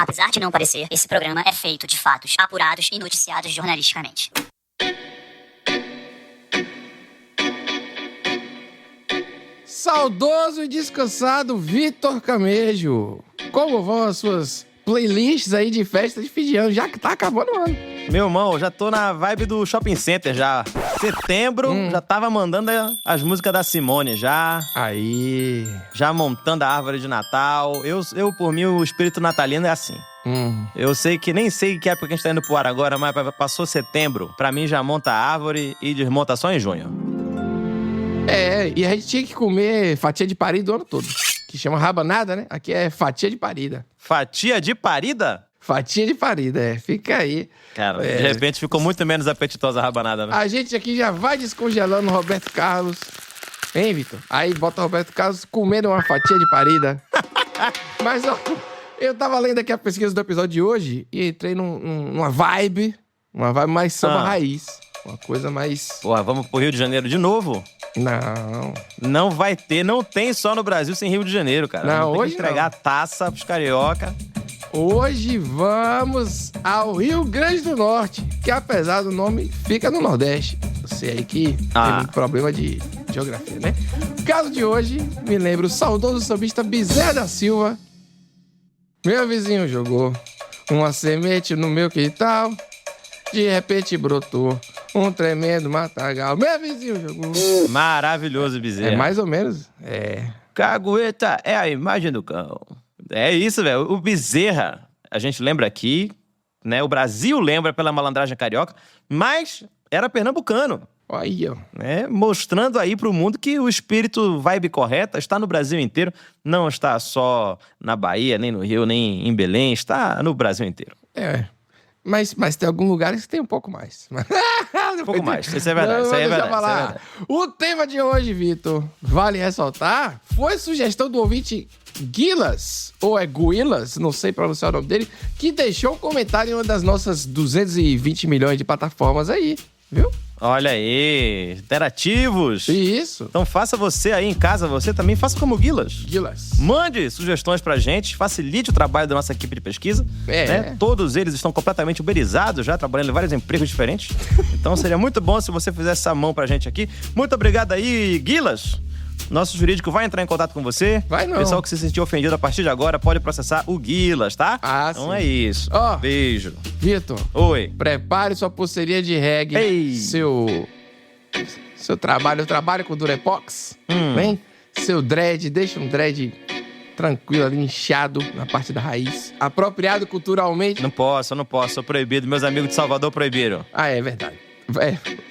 Apesar de não parecer, esse programa é feito de fatos apurados e noticiados jornalisticamente. Saudoso e descansado Vitor Camejo. Como vão as suas playlists aí de festa de fim de ano, já que tá acabando o ano? Meu irmão, já tô na vibe do shopping center já. Setembro, já tava mandando as músicas da Simone já. Aí. Já montando a árvore de Natal. Eu por mim, o espírito natalino é assim. Eu sei que, nem sei que época que a gente tá indo pro ar agora, mas passou setembro. Pra mim já monta a árvore e desmonta só em junho. E a gente tinha que comer fatia de parida o ano todo. Que chama rabanada, né? Aqui é fatia de parida. Fatia de parida? Fatia de parida, fica aí. Cara, de repente ficou muito menos apetitosa a rabanada, né? A gente aqui já vai descongelando o Roberto Carlos. Hein, Vitor? Aí bota o Roberto Carlos comendo uma fatia de parida. Mas, ó, eu tava lendo aqui a pesquisa do episódio de hoje e entrei numa vibe mais samba raiz. Uma coisa mais... Pô, vamos pro Rio de Janeiro de novo? Não. Não vai ter, não tem só no Brasil sem Rio de Janeiro, cara. Não, tem hoje que entregar a taça pros carioca. Hoje vamos ao Rio Grande do Norte, que apesar do nome, fica no Nordeste. Você aí que tem um problema de geografia, né? O caso de hoje me lembra o saudoso sambista Bezerra da Silva. Meu vizinho jogou uma semente no meu quintal, de repente brotou um tremendo matagal. Meu vizinho jogou. Maravilhoso, Bezerra. É mais ou menos. Cagueta é a imagem do cão. É isso, velho. O Bezerra, a gente lembra aqui, né? O Brasil lembra pela malandragem carioca, mas era pernambucano. Olha. Né? Mostrando aí pro mundo que o espírito vibe correta está no Brasil inteiro. Não está só na Bahia, nem no Rio, nem em Belém. Está no Brasil inteiro. Mas tem alguns lugares que tem um pouco mais. Um pouco mais, isso é verdade. Isso aí é verdade. O tema de hoje, Vitor, vale ressaltar, foi sugestão do ouvinte Guilas, ou é Guilas, não sei pronunciar o nome dele, que deixou um comentário em uma das nossas 220 milhões de plataformas aí, viu? Olha aí, interativos. Isso. Então faça você aí em casa, você também faça como Guilas. Guilas. Mande sugestões pra gente, facilite o trabalho da nossa equipe de pesquisa. Né? Todos eles estão completamente uberizados já, trabalhando em vários empregos diferentes. Então seria muito bom se você fizesse essa mão pra gente aqui. Muito obrigado aí, Guilas. Nosso jurídico vai entrar em contato com você. Vai não. O pessoal que se sentiu ofendido a partir de agora pode processar o Guilas, tá? Então sim. É isso. Beijo. Vitor. Oi. Prepare sua pulseirinha de reggae. Ei. Seu trabalho. Eu trabalho com Durepox. Vem. Seu dread. Deixa um dread tranquilo ali, inchado na parte da raiz. Apropriado culturalmente. Não posso. Sou proibido. Meus amigos de Salvador proibiram. É verdade.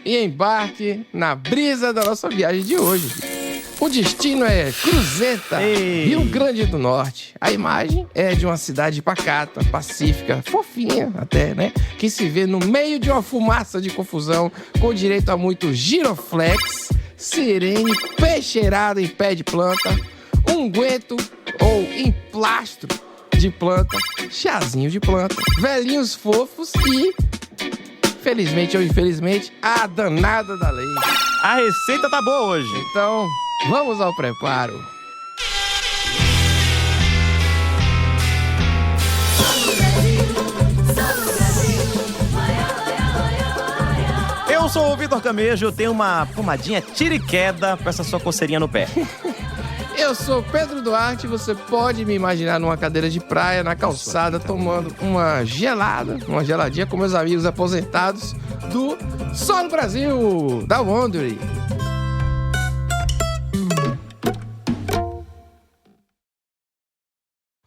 E embarque na brisa da nossa viagem de hoje. O destino é Cruzeta, Rio Grande do Norte. A imagem é de uma cidade pacata, pacífica, fofinha até, né? Que se vê no meio de uma fumaça de confusão, com direito a muito giroflex, sirene, peixeirada em pé de planta, unguento ou emplastro de planta, chazinho de planta, velhinhos fofos e, felizmente ou infelizmente, a danada da lei. A receita tá boa hoje. Então, vamos ao preparo. Eu sou o Vitor Camejo, eu tenho uma pomadinha tira-e-queda pra essa sua coceirinha no pé. Eu sou Pedro Duarte, você pode me imaginar numa cadeira de praia, na calçada, tomando uma geladinha com meus amigos aposentados do Só no Brasil, da Wondery.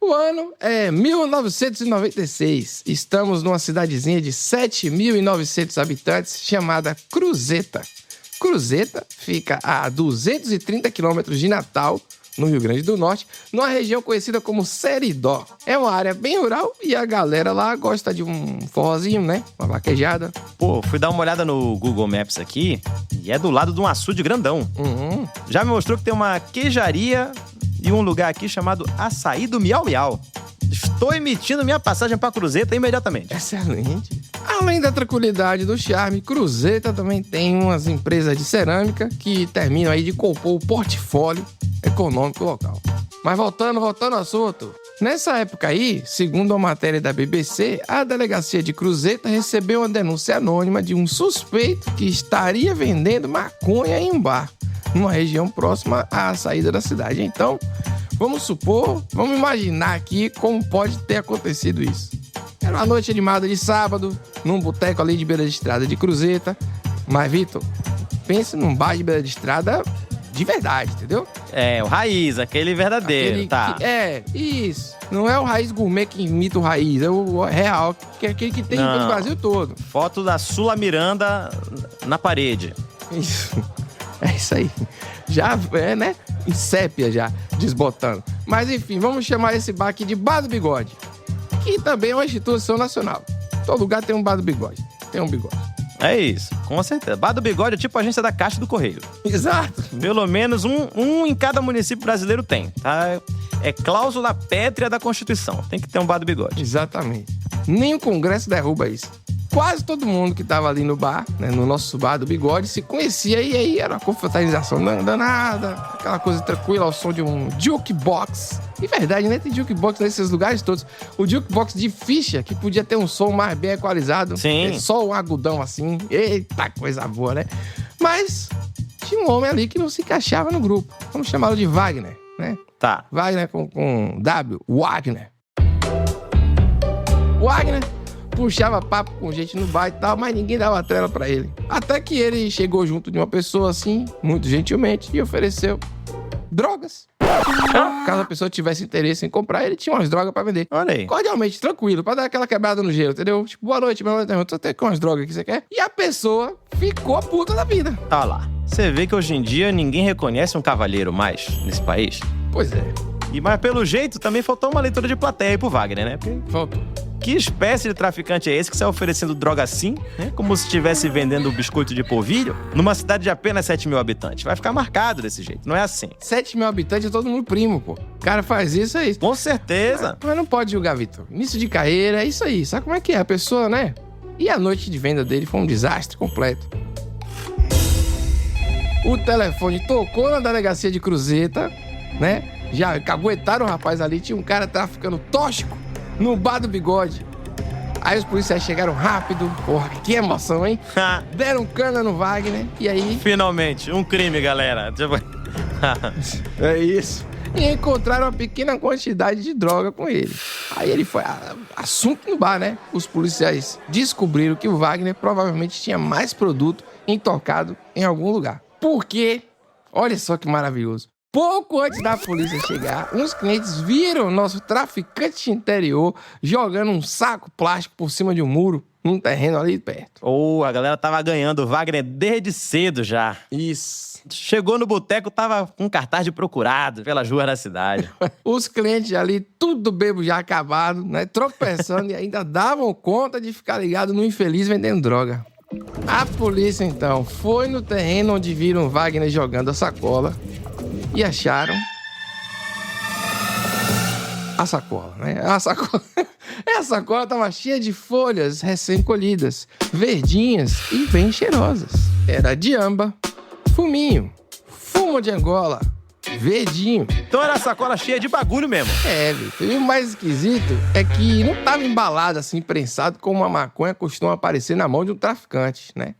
O ano é 1996. Estamos numa cidadezinha de 7.900 habitantes chamada Cruzeta. Cruzeta fica a 230 quilômetros de Natal, no Rio Grande do Norte, numa região conhecida como Seridó. É uma área bem rural e a galera lá gosta de um forrozinho, né? Uma vaquejada. Pô, fui dar uma olhada no Google Maps aqui e é do lado de um açude grandão. Já me mostrou que tem uma queijaria e um lugar aqui chamado Açaí do Miau Miau. Estou emitindo minha passagem para Cruzeta imediatamente. Excelente. Além da tranquilidade do charme, Cruzeta também tem umas empresas de cerâmica que terminam aí de compor o portfólio econômico local. Mas voltando ao assunto, Nessa época aí, segundo uma matéria da BBC, a delegacia de Cruzeta recebeu uma denúncia anônima de um suspeito que estaria vendendo maconha em um bar, numa região próxima à saída da cidade. Então, vamos imaginar aqui como pode ter acontecido isso. Era uma noite animada de sábado, num boteco ali de beira de estrada de Cruzeta. Mas, Vitor, pense num bar de beira de estrada de verdade, entendeu? É, o raiz, aquele verdadeiro, tá. Isso. Não é o raiz gourmet que imita o raiz, é o real, que é aquele que tem no Brasil todo. Foto da Sula Miranda na parede. Isso. É isso aí. Já é, né? Em sépia já, desbotando. Mas enfim, vamos chamar esse bar aqui de Bar do Bigode, que também é uma instituição nacional. Todo lugar tem um Bar do Bigode. Tem um bigode. É isso, com certeza. Bar do Bigode é tipo a agência da Caixa do Correio. Exato. Pelo menos um em cada município brasileiro tem, tá? É cláusula pétrea da Constituição. Tem que ter um Bar do Bigode. Exatamente. Nem o Congresso derruba isso. Quase todo mundo que tava ali no bar, né, no nosso Bar do Bigode, se conhecia e aí era uma confraternização danada, aquela coisa tranquila ao som de um jukebox. De verdade, né? Tem jukebox nesses lugares todos. O jukebox de ficha, que podia ter um som mais bem equalizado. Sim. É só um agudão assim. Eita, coisa boa, né? Mas tinha um homem ali que não se encaixava no grupo. Vamos chamá-lo de Wagner, né? Tá. Wagner com W. Wagner. Wagner puxava papo com gente no bar e tal, mas ninguém dava trela pra ele. Até que ele chegou junto de uma pessoa assim, muito gentilmente, e ofereceu drogas. Caso a pessoa tivesse interesse em comprar, ele tinha umas drogas pra vender. Olha aí. Cordialmente, tranquilo, pra dar aquela quebrada no gelo, entendeu? Tipo, boa noite, meu irmão, tô até com umas drogas aqui, você quer? E a pessoa ficou puta da vida. Tá lá. Você vê que hoje em dia ninguém reconhece um cavalheiro mais nesse país. Pois é. Mas pelo jeito também faltou uma leitura de plateia aí pro Wagner, né? Porque Faltou. que espécie de traficante é esse que sai oferecendo droga assim, né? Como se estivesse vendendo biscoito de polvilho numa cidade de apenas 7 mil habitantes. Vai ficar marcado desse jeito, não é assim. 7 mil habitantes é todo mundo primo, pô. O cara faz isso, é isso. Com certeza. Mas não pode julgar, Vitor. Início de carreira, é isso aí. Sabe como é que é? A pessoa, né? E a noite de venda dele foi um desastre completo. O telefone tocou na delegacia de Cruzeta, né? Já caguetaram o rapaz ali. Tinha um cara traficando tóxico no Bar do Bigode. Aí os policiais chegaram rápido. Porra, que emoção, hein? Deram cana no Wagner. E aí... Finalmente, um crime, galera. É isso. E encontraram uma pequena quantidade de droga com ele. Aí ele foi assunto no bar, né? Os policiais descobriram que o Wagner provavelmente tinha mais produto intocado em algum lugar. Porque, olha só que maravilhoso, pouco antes da polícia chegar, uns clientes viram nosso traficante interior jogando um saco plástico por cima de um muro num terreno ali perto. A galera tava ganhando o Wagner desde cedo já. Isso. Chegou no boteco, tava com um cartaz de procurado pelas ruas da cidade. Os clientes ali, tudo bebo já acabado, né? Tropeçando e ainda davam conta de ficar ligado no infeliz vendendo droga. A polícia, então, foi no terreno onde viram Wagner jogando a sacola e acharam a sacola, né? A sacola tava cheia de folhas recém-colhidas, verdinhas e bem cheirosas. Era de amba, fuminho, fumo de Angola, verdinho. Então era a sacola cheia de bagulho mesmo. É, Vitor. E o mais esquisito é que não tava embalado assim, prensado, como a maconha costuma aparecer na mão de um traficante, né?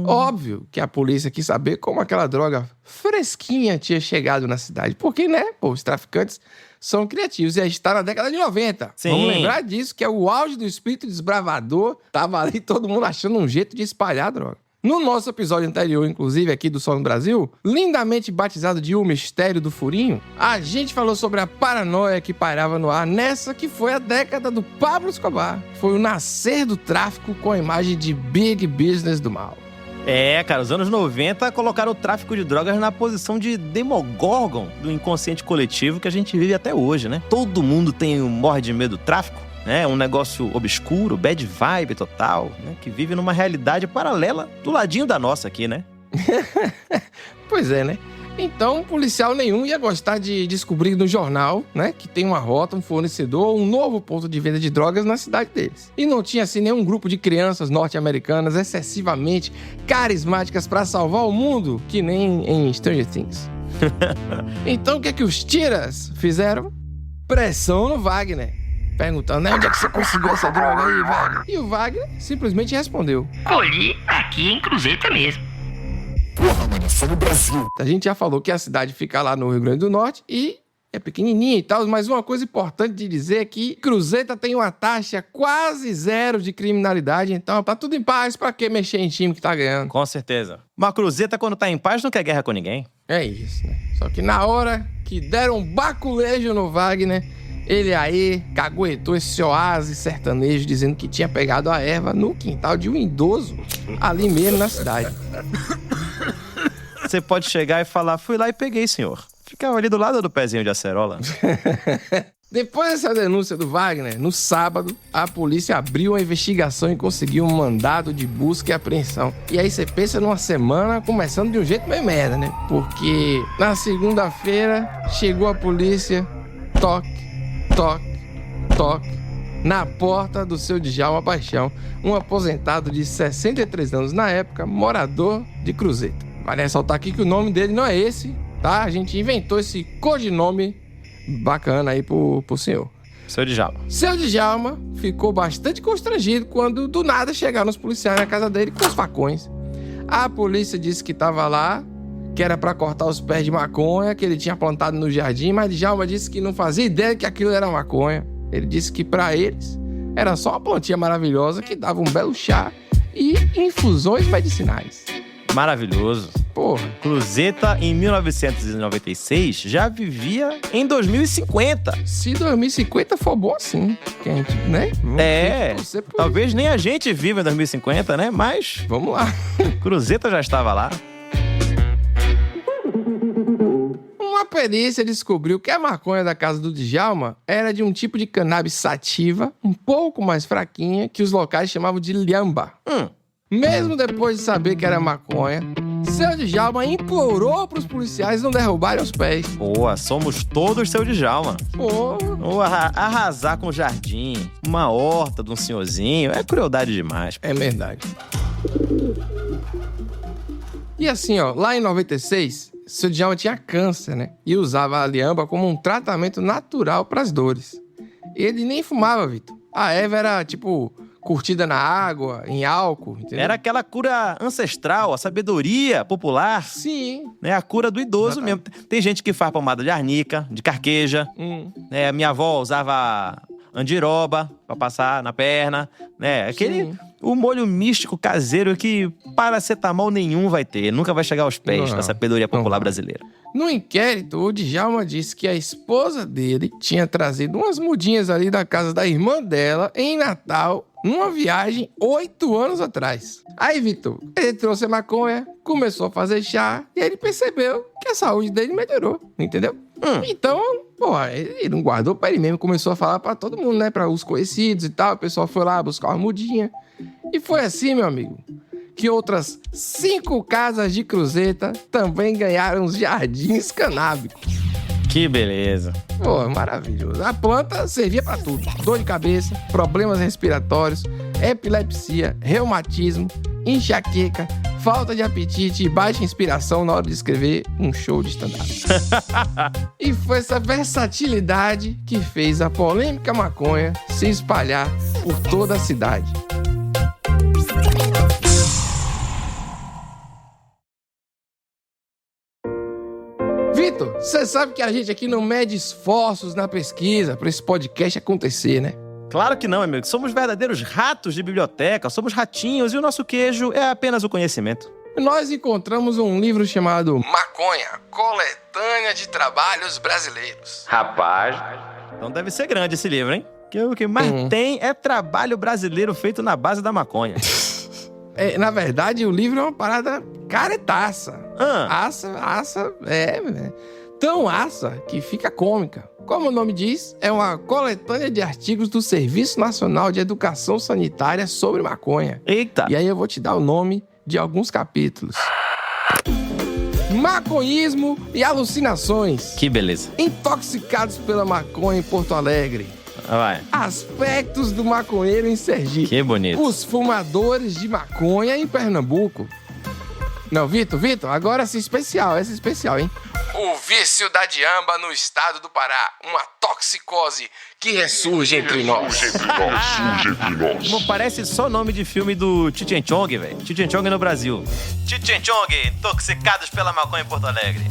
Óbvio que a polícia quis saber como aquela droga fresquinha tinha chegado na cidade. Porque, né, pô, os traficantes são criativos. E a gente tá na década de 90. Sim. Vamos lembrar disso, que é o auge do espírito desbravador. Tava ali todo mundo achando um jeito de espalhar a droga. No nosso episódio anterior, inclusive, aqui do Sol no Brasil, lindamente batizado de O Mistério do Furinho, a gente falou sobre a paranoia que pairava no ar nessa que foi a década do Pablo Escobar. Foi o nascer do tráfico com a imagem de Big Business do mal. É, cara, os anos 90 colocaram o tráfico de drogas na posição de Demogorgon do inconsciente coletivo que a gente vive até hoje, né? Todo mundo morre de medo do tráfico. É um negócio obscuro, bad vibe total, né? Que vive numa realidade paralela do ladinho da nossa aqui, né? Pois é, né? Então, policial nenhum ia gostar de descobrir no jornal, né, que tem uma rota, um fornecedor, um novo ponto de venda de drogas na cidade deles. E não tinha, assim, nenhum grupo de crianças norte-americanas excessivamente carismáticas pra salvar o mundo, que nem em Stranger Things. Então, o que é que os tiras fizeram? pressão no Wagner, perguntando, né, onde é que você conseguiu essa droga aí, Wagner? E o Wagner simplesmente respondeu: colhi aqui em Cruzeta mesmo. Porra, mano, só no Brasil. A gente já falou que a cidade fica lá no Rio Grande do Norte e é pequenininha e tal, mas uma coisa importante de dizer é que Cruzeta tem uma taxa quase zero de criminalidade, então tá tudo em paz, pra que mexer em time que tá ganhando? Com certeza. Uma Cruzeta, quando tá em paz, não quer guerra com ninguém. É isso, né? Só que na hora que deram um baculejo no Wagner, ele aí caguetou esse oásis sertanejo dizendo que tinha pegado a erva no quintal de um idoso ali mesmo na cidade. Você pode chegar e falar, fui lá e peguei, senhor. Ficava ali do lado do pezinho de acerola. Depois dessa denúncia do Wagner, no sábado, a polícia abriu a investigação e conseguiu um mandado de busca e apreensão. E aí você pensa numa semana começando de um jeito meio merda, né? Porque na segunda-feira chegou a polícia, toque, toque, toque, na porta do seu Djalma Paixão, um aposentado de 63 anos na época, morador de Cruzeta. Vale ressaltar aqui que o nome dele não é esse, tá? A gente inventou esse codinome bacana aí pro senhor. Seu Djalma. Seu Djalma ficou bastante constrangido quando do nada chegaram os policiais na casa dele com os facões. A polícia disse que tava lá, que era pra cortar os pés de maconha que ele tinha plantado no jardim, mas Djalma disse que não fazia ideia que aquilo era maconha. Ele disse que pra eles era só uma plantinha maravilhosa que dava um belo chá e infusões medicinais. Maravilhoso. Porra. Cruzeta, em 1996, já vivia em 2050. Se 2050 for bom assim, que a gente, né? Talvez nem a gente viva em 2050, né? Mas vamos lá. Cruzeta já estava lá. Uma perícia descobriu que a maconha da casa do Djalma era de um tipo de cannabis sativa, um pouco mais fraquinha, que os locais chamavam de lhamba. Mesmo depois de saber que era maconha, seu Djalma implorou pros policiais não derrubarem os pés. Boa, somos todos seu Djalma. Arrasar com o jardim, uma horta de um senhorzinho, é crueldade demais. É verdade. E assim, ó, lá em 96, seu Djalma tinha câncer, né? E usava a lhamba como um tratamento natural pras dores. Ele nem fumava, Vitor. A erva era, tipo, curtida na água, em álcool, entendeu? Era aquela cura ancestral, a sabedoria popular. Sim. Né? A cura do idoso mesmo. Tem gente que faz pomada de arnica, de carqueja. Né? Minha avó usava andiroba pra passar na perna. Né? O molho místico caseiro que paracetamol nenhum vai ter. Nunca vai chegar aos pés da sabedoria popular brasileira. No inquérito, o Djalma disse que a esposa dele tinha trazido umas mudinhas ali da casa da irmã dela em Natal, numa viagem 8 anos atrás. Aí, Vitor, ele trouxe a maconha, começou a fazer chá e aí ele percebeu que a saúde dele melhorou, entendeu? Então, porra, ele não guardou pra ele mesmo, começou a falar pra todo mundo, né? Pra os conhecidos e tal, o pessoal foi lá buscar uma mudinha. E foi assim, meu amigo, que outras 5 casas de Cruzeta também ganharam os jardins canábicos. Que beleza. Pô, maravilhoso. A planta servia pra tudo. Dor de cabeça, problemas respiratórios, epilepsia, reumatismo, enxaqueca, falta de apetite e baixa inspiração na hora de escrever um show de stand-up. E foi essa versatilidade que fez a polêmica maconha se espalhar por toda a cidade. Vitor, você sabe que a gente aqui não mede esforços na pesquisa para esse podcast acontecer, né? Claro que não, amigo. Somos verdadeiros ratos de biblioteca, somos ratinhos e o nosso queijo é apenas o conhecimento. Nós encontramos um livro chamado Maconha, Coletânea de Trabalhos Brasileiros. Rapaz, então deve ser grande esse livro, hein? Que o que mais tem é trabalho brasileiro feito na base da maconha. Na verdade, o livro é uma parada caretaça. Tão aça que fica cômica. Como o nome diz, é uma coletânea de artigos do Serviço Nacional de Educação Sanitária sobre maconha. Eita! E aí eu vou te dar o nome de alguns capítulos. Maconhismo e alucinações. Que beleza. Intoxicados pela maconha em Porto Alegre. Vai. Aspectos do maconheiro em Sergipe. Que bonito. Os fumadores de maconha em Pernambuco. Não, Vitor, agora essa é especial, hein? O vício da diamba no estado do Pará. Uma toxicose que ressurge entre nós. Não parece só nome de filme do Cheech and Chong, velho. Cheech and Chong no Brasil. Cheech and Chong, intoxicados pela maconha em Porto Alegre.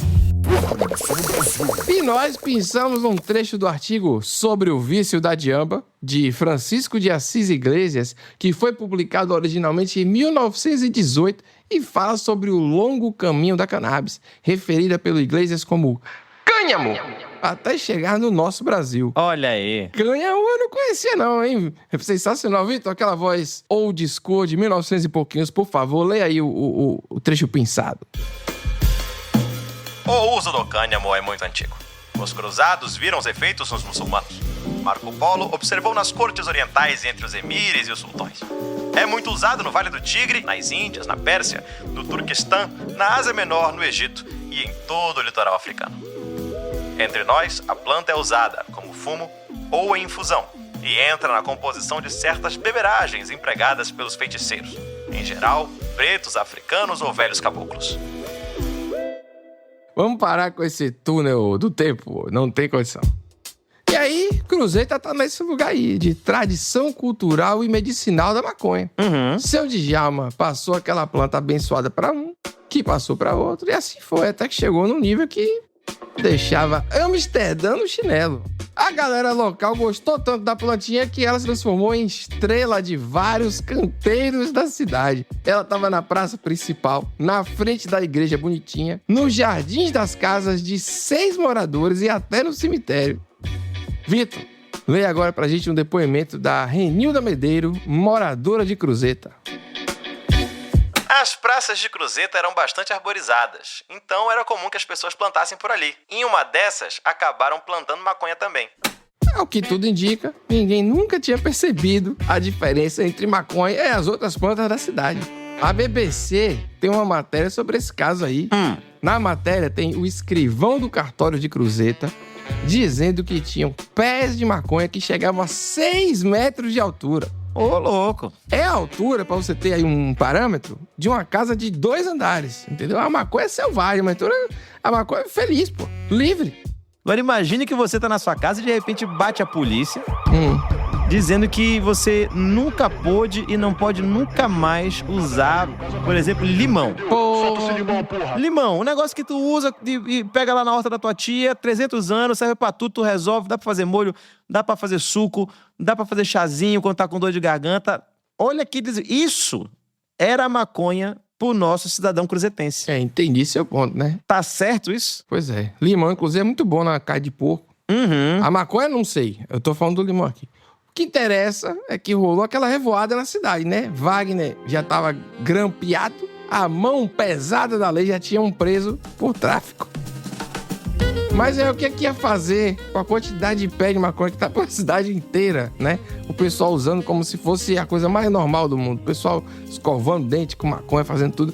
E nós pensamos num trecho do artigo sobre o vício da diamba, de Francisco de Assis Iglesias, que foi publicado originalmente em 1918 e fala sobre o longo caminho da cannabis, referida pelo Iglesias como cânhamo, até chegar no nosso Brasil. Olha aí. Cânhamo eu não conhecia não, hein? É sensacional, Vitor. Aquela voz old school de 1900 e pouquinhos. Por favor, leia aí o trecho pensado. O uso do cânhamo é muito antigo. Os cruzados viram os efeitos nos muçulmanos. Marco Polo observou nas cortes orientais entre os emires e os sultões. É muito usado no Vale do Tigre, nas Índias, na Pérsia, no Turquestão, na Ásia Menor, no Egito e em todo o litoral africano. Entre nós, a planta é usada como fumo ou em infusão e entra na composição de certas beberagens empregadas pelos feiticeiros, em geral, pretos, africanos ou velhos caboclos. Vamos parar com esse túnel do tempo, não tem condição. E aí, Cruzeta tá nesse lugar aí, de tradição cultural e medicinal da maconha. Seu Djalma passou aquela planta abençoada pra um, que passou pra outro, e assim foi, até que chegou num nível que deixava Amsterdã no chinelo. A galera local gostou tanto da plantinha que ela se transformou em estrela de vários canteiros da cidade. Ela estava na praça principal, na frente da igreja bonitinha, nos jardins das casas de 6 moradores e até no cemitério. Vitor, leia agora pra gente um depoimento da Renilda Medeiro, moradora de Cruzeta. As praças de Cruzeta eram bastante arborizadas, então era comum que as pessoas plantassem por ali. Em uma dessas, acabaram plantando maconha também. Ao que tudo indica, ninguém nunca tinha percebido a diferença entre maconha e as outras plantas da cidade. A BBC tem uma matéria sobre esse caso aí. Na matéria tem o escrivão do cartório de Cruzeta dizendo que tinham pés de maconha que chegavam a 6 metros de altura. Ô, louco. É a altura, pra você ter aí um parâmetro, de uma casa de 2 andares, entendeu? A maconha é selvagem, mas a maconha é feliz, pô, livre. Agora imagine que você tá na sua casa e de repente bate a polícia dizendo que você nunca pôde e não pode nunca mais usar, por exemplo, limão. Solta esse limão, porra. Limão, um negócio que tu usa e pega lá na horta da tua tia, 300 anos, serve pra tudo, tu resolve, dá pra fazer molho, dá pra fazer suco, dá pra fazer chazinho quando tá com dor de garganta. Olha que isso era maconha pro nosso cidadão cruzetense. Entendi seu ponto, né? Tá certo isso? Pois é. Limão, inclusive, é muito bom na carne de porco. A maconha, não sei. Eu tô falando do limão aqui. O que interessa é que rolou aquela revoada na cidade, né? Wagner já tava grampeado, a mão pesada da lei já tinha um preso por tráfico. Mas o que ia fazer com a quantidade de pé de maconha que tá pela cidade inteira, né? O pessoal usando como se fosse a coisa mais normal do mundo. O pessoal escovando dente com maconha, fazendo tudo.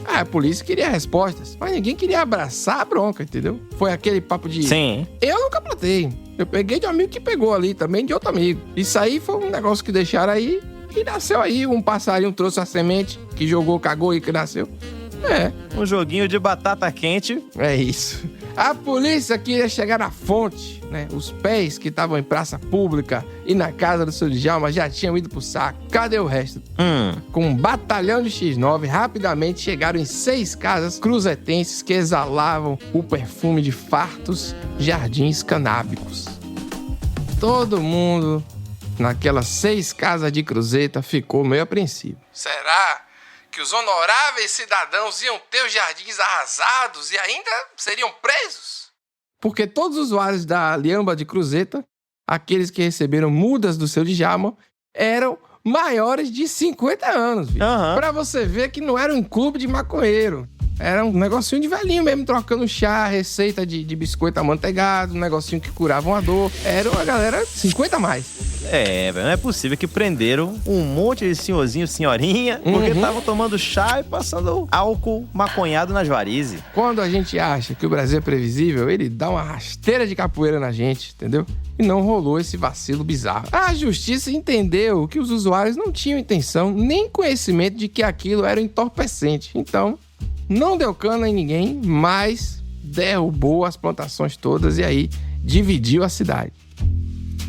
A polícia queria respostas, mas ninguém queria abraçar a bronca, entendeu? Foi aquele papo de... Sim. Eu nunca plantei. Eu peguei de um amigo que pegou ali, também de outro amigo. Isso aí foi um negócio que deixaram aí e nasceu aí. Um passarinho trouxe a semente, que jogou, cagou e que nasceu. Um joguinho de batata quente. É isso. A polícia queria chegar na fonte, né? Os pés que estavam em praça pública e na casa do seu Djalma já tinham ido pro saco. Cadê o resto? Com um batalhão de X9, rapidamente chegaram em 6 casas cruzetenses que exalavam o perfume de fartos jardins canábicos. Todo mundo naquelas 6 casas de Cruzeta ficou meio apreensivo. Será que os honoráveis cidadãos iam ter os jardins arrasados e ainda seriam presos? Porque todos os usuários da Liamba de Cruzeta, aqueles que receberam mudas do seu Djalma, eram maiores de 50 anos. Pra você ver que não era um clube de maconheiro. Era um negocinho de velhinho mesmo, trocando chá, receita de biscoito amanteigado, um negocinho que curava uma dor. Era uma galera 50 a mais. Não é possível que prenderam um monte de senhorzinho, senhorinha, porque estavam tomando chá e passando álcool maconhado nas varizes. Quando a gente acha que o Brasil é previsível, ele dá uma rasteira de capoeira na gente, entendeu? E não rolou esse vacilo bizarro. A justiça entendeu que os usuários não tinham intenção nem conhecimento de que aquilo era entorpecente. Então, não deu cana em ninguém, mas derrubou as plantações todas e aí dividiu a cidade.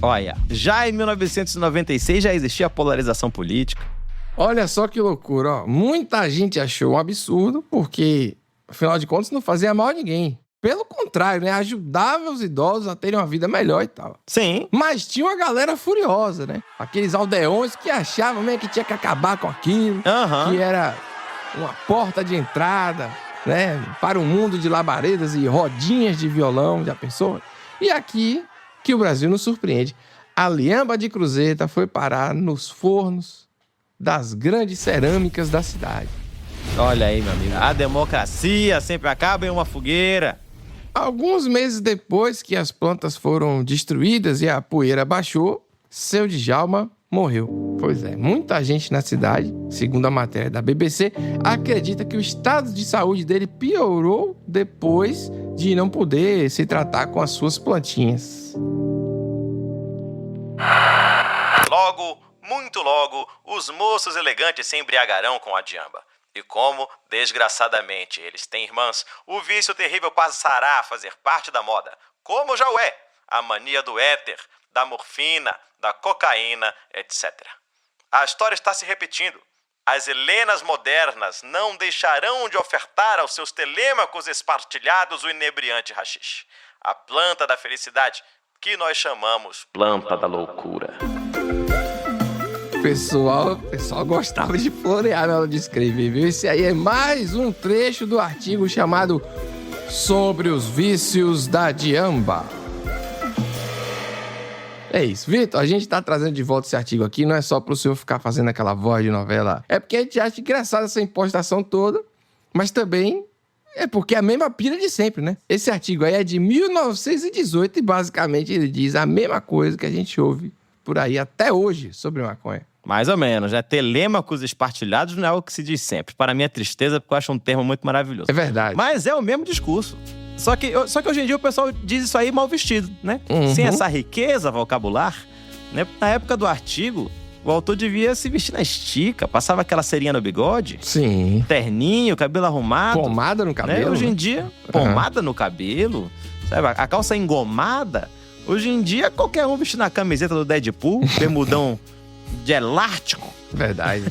Olha, já em 1996 já existia a polarização política. Olha só que loucura, ó. Muita gente achou um absurdo, porque, afinal de contas, não fazia mal a ninguém. Pelo contrário, né? Ajudava os idosos a terem uma vida melhor e tal. Sim. Mas tinha uma galera furiosa, né? Aqueles aldeões que achavam mesmo que tinha que acabar com aquilo, que era uma porta de entrada, né? Para um mundo de labaredas e rodinhas de violão, já pensou? E aqui que o Brasil nos surpreende. A Liamba de Cruzeta foi parar nos fornos das grandes cerâmicas da cidade. Olha aí, meu amigo. A democracia sempre acaba em uma fogueira. Alguns meses depois que as plantas foram destruídas e a poeira baixou, seu Djalma morreu. Pois é, muita gente na cidade, segundo a matéria da BBC, acredita que o estado de saúde dele piorou depois de não poder se tratar com as suas plantinhas. Logo, muito logo, os moços elegantes se embriagarão com a Djamba. E como, desgraçadamente, eles têm irmãs, o vício terrível passará a fazer parte da moda. Como já o é a mania do éter, da morfina, da cocaína, etc. A história está se repetindo. As Helenas modernas não deixarão de ofertar aos seus telêmacos espartilhados o inebriante haxixe, a planta da felicidade, que nós chamamos planta da loucura. O pessoal gostava de florear na hora de escrever, viu? Esse aí é mais um trecho do artigo chamado Sobre os Vícios da Djamba. É isso, Vitor, a gente tá trazendo de volta esse artigo aqui, não é só pro senhor ficar fazendo aquela voz de novela. É porque a gente acha engraçada essa impostação toda, mas também é porque é a mesma pira de sempre, né? Esse artigo aí é de 1918 e basicamente ele diz a mesma coisa que a gente ouve por aí até hoje sobre maconha. Mais ou menos, né? Telêmacos espartilhados não é o que se diz sempre. Para mim é tristeza, porque eu acho um termo muito maravilhoso. É verdade. Mas é o mesmo discurso. Só que hoje em dia o pessoal diz isso aí mal vestido, né? Sem essa riqueza vocabular, né? Na época do artigo, o autor devia se vestir na estica, passava aquela cerinha no bigode. Sim. Terninho, cabelo arrumado. Pomada no cabelo. Né? Hoje em dia, pomada no cabelo, sabe? A calça engomada. Hoje em dia, qualquer um vestindo a camiseta do Deadpool, bermudão de elástico. Verdade.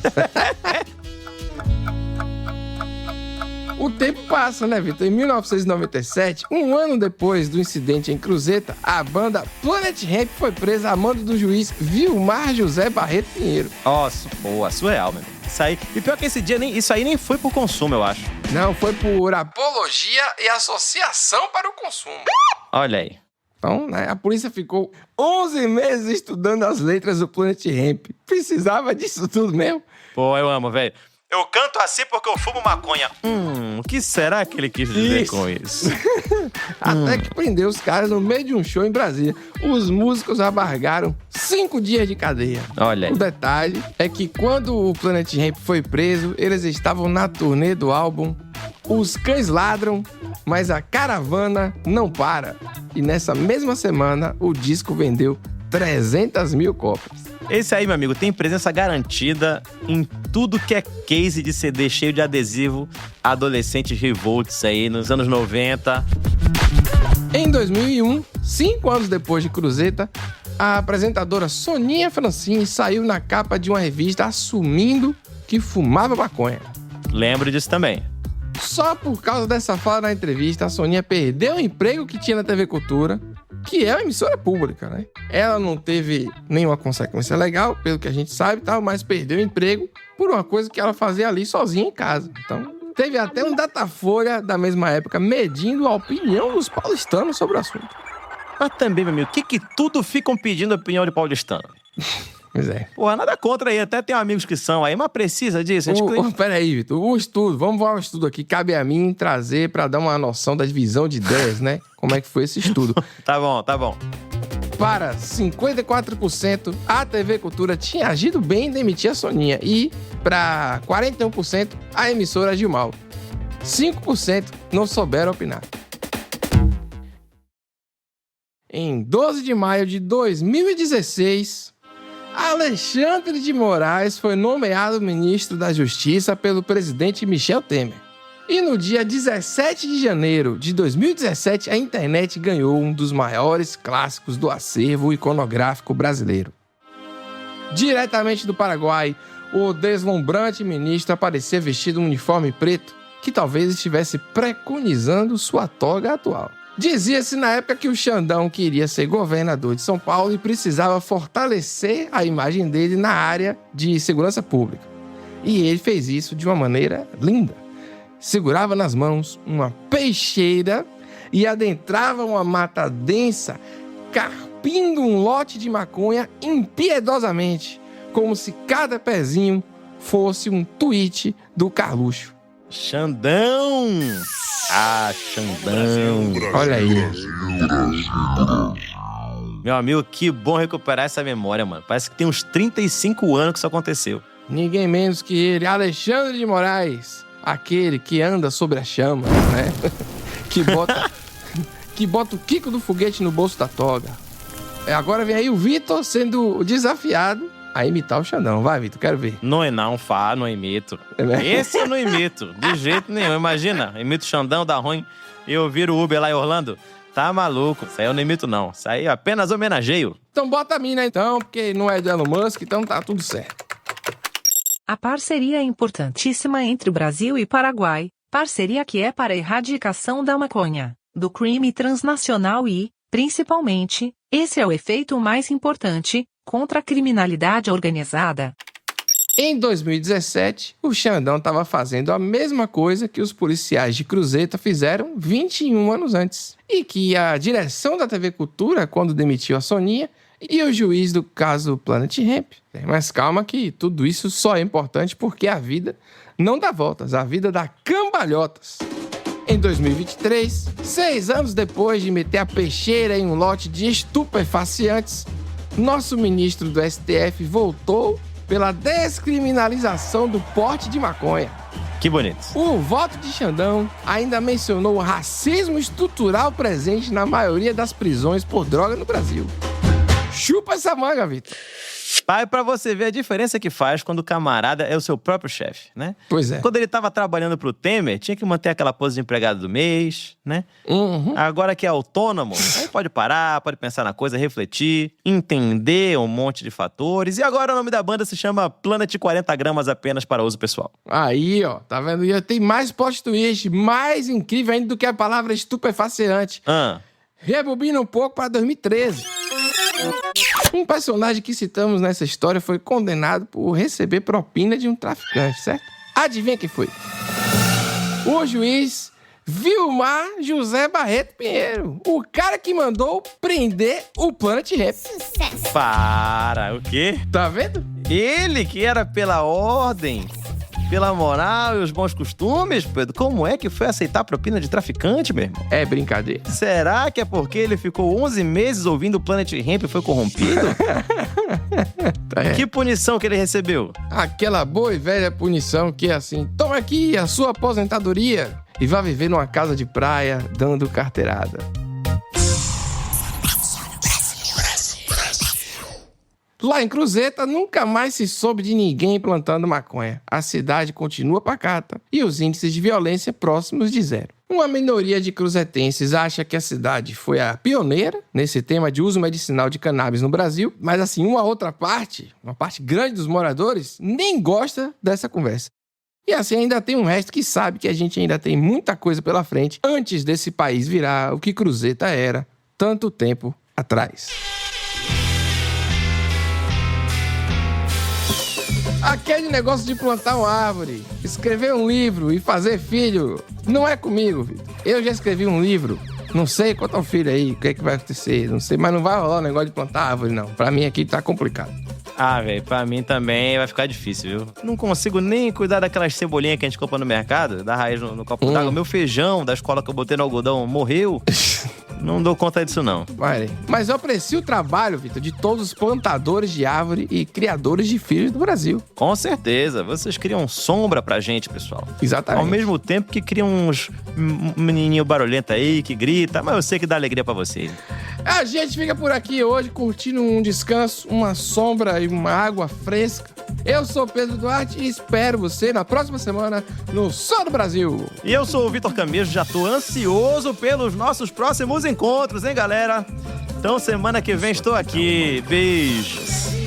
O tempo passa, né, Vitor? Em 1997, um ano depois do incidente em Cruzeta, a banda Planet Hemp foi presa a mando do juiz Vilmar José Barreto Pinheiro. Nossa, boa, surreal, meu. Isso aí. E pior que esse dia, isso aí nem foi por consumo, eu acho. Não, foi por apologia e associação para o consumo. Olha aí. Então, né, a polícia ficou 11 meses estudando as letras do Planet Hemp. Precisava disso tudo mesmo? Pô, eu amo, velho. Eu canto assim porque eu fumo maconha. O que será que ele quis dizer com isso? Até que prendeu os caras no meio de um show em Brasília. Os músicos amargaram 5 dias de cadeia. Olha aí. O detalhe é que quando o Planet Hemp foi preso, eles estavam na turnê do álbum Os Cães Ladram, mas a caravana não para. E nessa mesma semana, o disco vendeu 300 mil cópias. Esse aí, meu amigo, tem presença garantida em tudo que é case de CD cheio de adesivo adolescentes revolts aí nos anos 90. Em 2001, 5 anos depois de Cruzeta, a apresentadora Soninha Francine saiu na capa de uma revista assumindo que fumava maconha. Lembro disso também. Só por causa dessa fala na entrevista, a Soninha perdeu o emprego que tinha na TV Cultura, que é uma emissora pública, né? Ela não teve nenhuma consequência legal, pelo que a gente sabe, tal, mas perdeu o emprego por uma coisa que ela fazia ali sozinha em casa. Então, teve até um Datafolha da mesma época medindo a opinião dos paulistanos sobre o assunto. Mas também, meu amigo, que tudo ficam pedindo opinião de paulistano? Pois é. Porra, nada contra aí, até tem amigos que são aí, mas precisa disso. Peraí, Vitor, o estudo, vamos ao estudo aqui, cabe a mim trazer pra dar uma noção da divisão de ideias, né? Como é que foi esse estudo. Tá bom. Para 54%, a TV Cultura tinha agido bem em demitir a Soninha. E para 41%, a emissora agiu mal. 5% não souberam opinar. Em 12 de maio de 2016... Alexandre de Moraes foi nomeado ministro da Justiça pelo presidente Michel Temer. E no dia 17 de janeiro de 2017, a internet ganhou um dos maiores clássicos do acervo iconográfico brasileiro. Diretamente do Paraguai, o deslumbrante ministro aparecia vestido um uniforme preto, que talvez estivesse preconizando sua toga atual. Dizia-se na época que o Xandão queria ser governador de São Paulo e precisava fortalecer a imagem dele na área de segurança pública. E ele fez isso de uma maneira linda. Segurava nas mãos uma peixeira e adentrava uma mata densa, carpindo um lote de maconha impiedosamente, como se cada pezinho fosse um tweet do Carluxo. Xandão! Ah, Xandão! Olha aí. Meu amigo, que bom recuperar essa memória, mano. Parece que tem uns 35 anos que isso aconteceu. Ninguém menos que ele, Alexandre de Moraes. Aquele que anda sobre a chama, né? que bota o quico do foguete no bolso da toga. Agora vem aí o Vitor sendo desafiado a imitar o Xandão. Vai, Vitor, quero ver. Não imito. Esse eu não imito, de jeito nenhum. Imagina, imito o Xandão, dá ruim, e eu viro o Uber lá em Orlando. Tá maluco, isso aí eu não imito não. Isso aí eu apenas homenageio. Então bota a mina então, porque não é do Elon Musk, então tá tudo certo. A parceria é importantíssima entre o Brasil e Paraguai, parceria que é para a erradicação da maconha, do crime transnacional e, principalmente, esse é o efeito mais importante, contra a criminalidade organizada. Em 2017, o Xandão estava fazendo a mesma coisa que os policiais de Cruzeta fizeram 21 anos antes. E que a direção da TV Cultura, quando demitiu a Soninha, e o juiz do caso Planet Hemp. Mas calma que tudo isso só é importante porque a vida não dá voltas, a vida dá cambalhotas. Em 2023, 6 anos depois de meter a peixeira em um lote de estupefacientes, nosso ministro do STF voltou pela descriminalização do porte de maconha. Que bonito. O voto de Xandão ainda mencionou o racismo estrutural presente na maioria das prisões por droga no Brasil. Chupa essa manga, Vitor. Pai, pra você ver a diferença que faz quando o camarada é o seu próprio chefe, né? Pois é. Quando ele tava trabalhando pro Temer, tinha que manter aquela pose de empregado do mês, né? Uhum. Agora que é autônomo, aí pode parar, pode pensar na coisa, refletir, entender um monte de fatores. E agora o nome da banda se chama Planet 40 gramas apenas para uso pessoal. Aí, ó, tá vendo? E tem mais plot twist, mais incrível ainda do que a palavra estupefaciente. Rebobina um pouco para 2013. Um personagem que citamos nessa história foi condenado por receber propina de um traficante, certo? Adivinha quem foi? O juiz Vilmar José Barreto Pinheiro, o cara que mandou prender o Planet Hemp. Para, o quê? Tá vendo? Ele que era pela ordem, pela moral e os bons costumes, Pedro, como é que foi aceitar a propina de traficante, meu irmão? É brincadeira. Será que é porque ele ficou 11 meses ouvindo o Planet Hemp e foi corrompido? Que punição que ele recebeu? Aquela boa e velha punição que é assim: toma aqui a sua aposentadoria e vá viver numa casa de praia dando carteirada. Lá em Cruzeta, nunca mais se soube de ninguém plantando maconha. A cidade continua pacata e os índices de violência próximos de zero. Uma minoria de cruzetenses acha que a cidade foi a pioneira nesse tema de uso medicinal de cannabis no Brasil, mas assim, uma parte grande dos moradores, nem gosta dessa conversa. E assim, ainda tem um resto que sabe que a gente ainda tem muita coisa pela frente antes desse país virar o que Cruzeta era tanto tempo atrás. Aquele negócio de plantar uma árvore, escrever um livro e fazer filho, não é comigo, Vitor. Eu já escrevi um livro, não sei quanto ao filho aí, o que é que vai acontecer, não sei, mas não vai rolar o negócio de plantar árvore, não. Pra mim aqui tá complicado. Ah, velho, pra mim também vai ficar difícil, viu? Não consigo nem cuidar daquelas cebolinhas que a gente compra no mercado, da raiz no copo d'água. Meu feijão da escola que eu botei no algodão morreu. Não dou conta disso, não. Mas eu aprecio o trabalho, Vitor, de todos os plantadores de árvore e criadores de filhos do Brasil. Com certeza. Vocês criam sombra pra gente, pessoal. Exatamente. Ao mesmo tempo que criam uns menininho barulhento aí, que grita, mas eu sei que dá alegria pra vocês. A gente fica por aqui hoje curtindo um descanso, uma sombra e uma água fresca. Eu sou Pedro Duarte e espero você na próxima semana no Som do Brasil. E eu sou o Vitor Camejo, já tô ansioso pelos nossos próximos encontros, hein, galera? Então, semana que vem estou aqui. Beijos.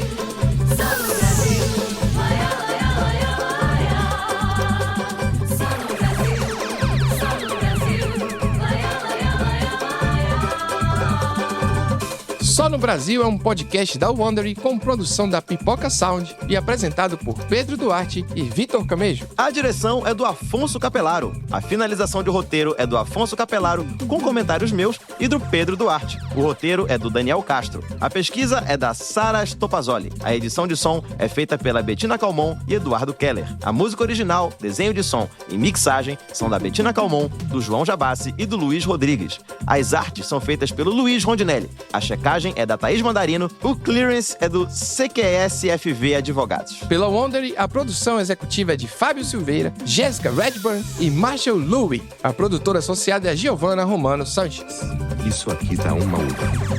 Só no Brasil é um podcast da Wondery com produção da Pipoca Sound e apresentado por Pedro Duarte e Vitor Camejo. A direção é do Afonso Capelaro. A finalização de roteiro é do Afonso Capelaro, com comentários meus e do Pedro Duarte. O roteiro é do Daniel Castro. A pesquisa é da Sara Stopazzoli. A edição de som é feita pela Bettina Calmon e Eduardo Keller. A música original, desenho de som e mixagem são da Bettina Calmon, do João Jabassi e do Luiz Rodrigues. As artes são feitas pelo Luiz Rondinelli. A checagem é da Thaís Mandarino, o clearance é do CQSFV Advogados. Pela Wondery, a produção executiva é de Fábio Silveira, Jéssica Redburn e Marshall Louie. A produtora associada é a Giovanna Romano Sanches. Isso aqui tá uma uva.